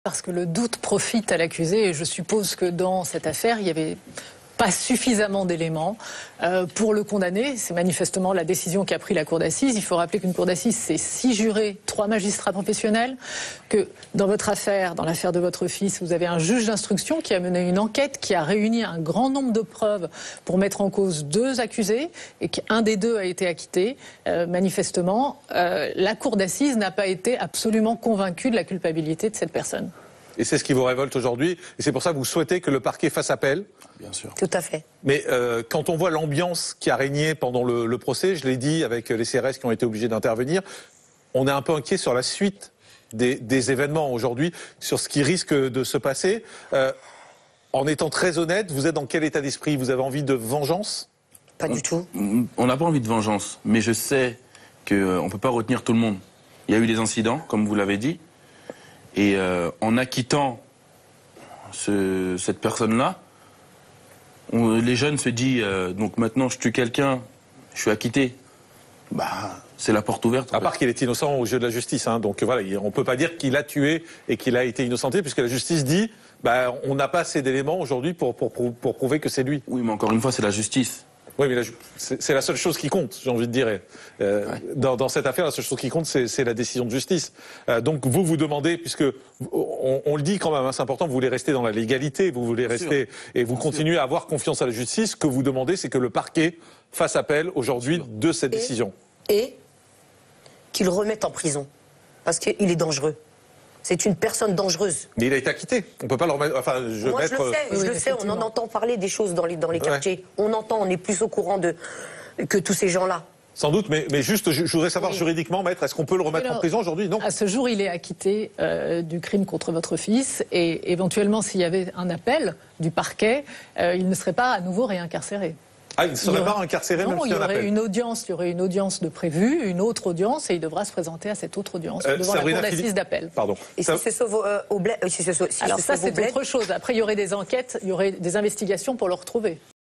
Parce que le doute profite à l'accusé et je suppose que dans cette affaire, il n'y avait pas suffisamment d'éléments pour le condamner. C'est manifestement la décision qu'a pris la cour d'assises. Il faut rappeler qu'une cour d'assises, c'est 6 jurés, 3 magistrats professionnels, que dans votre affaire, dans l'affaire de votre fils, vous avez un juge d'instruction qui a mené une enquête, qui a réuni un grand nombre de preuves pour mettre en cause 2 accusés et qu'un des 2 a été acquitté. Manifestement, la cour d'assises n'a pas été absolument convaincue de la culpabilité de cette personne. Et c'est ce qui vous révolte aujourd'hui. Et c'est pour ça que vous souhaitez que le parquet fasse appel. Bien sûr. Tout à fait. Mais quand on voit l'ambiance qui a régné pendant le procès, je l'ai dit avec les CRS qui ont été obligés d'intervenir, on est un peu inquiet sur la suite des événements aujourd'hui, sur ce qui risque de se passer. En étant très honnête, vous êtes dans quel état d'esprit? Vous avez envie de vengeance? Pas du tout. On n'a pas envie de vengeance, mais je sais qu'on ne peut pas retenir tout le monde. Il y a eu des incidents, comme vous l'avez dit. Et en acquittant cette personne-là, les jeunes se disent donc maintenant je tue quelqu'un, je suis acquitté. Bah, c'est la porte ouverte. À part qu'il est innocent au jeu de la justice. Hein, donc voilà, on ne peut pas dire qu'il a tué et qu'il a été innocenté, puisque la justice dit bah, on n'a pas assez d'éléments aujourd'hui pour prouver que c'est lui. Oui, mais encore une fois, c'est la justice. Oui, mais c'est la seule chose qui compte, j'ai envie de dire. Dans cette affaire, la seule chose qui compte, c'est la décision de justice. Donc vous demandez, puisque on le dit quand même, hein, c'est important, vous voulez rester dans la légalité, vous voulez rester et vous continuez à avoir confiance à la justice. Ce que vous demandez, c'est que le parquet fasse appel aujourd'hui de cette décision. Et qu'il remette en prison, parce qu'il est dangereux. C'est une personne dangereuse. Mais il a été acquitté. On peut pas le remettre. Enfin, je le sais. On en entend parler des choses dans les quartiers. Ouais. On est plus au courant que tous ces gens-là. Sans doute, mais juste, je voudrais savoir juridiquement, maître, est-ce qu'on peut le remettre en prison aujourd'hui? Non. À ce jour, il est acquitté du crime contre votre fils, et éventuellement, s'il y avait un appel du parquet, il ne serait pas à nouveau réincarcéré. Ah, il ne serait pas incarcéré même s'il y a un appel. Il y aurait une audience de prévue, une autre audience, et il devra se présenter à cette autre audience devant la cour d'assises d'appel. Pardon. Et si c'est sauve au bled, alors ça, c'est autre chose. Après, il y aurait des enquêtes, il y aurait des investigations pour le retrouver.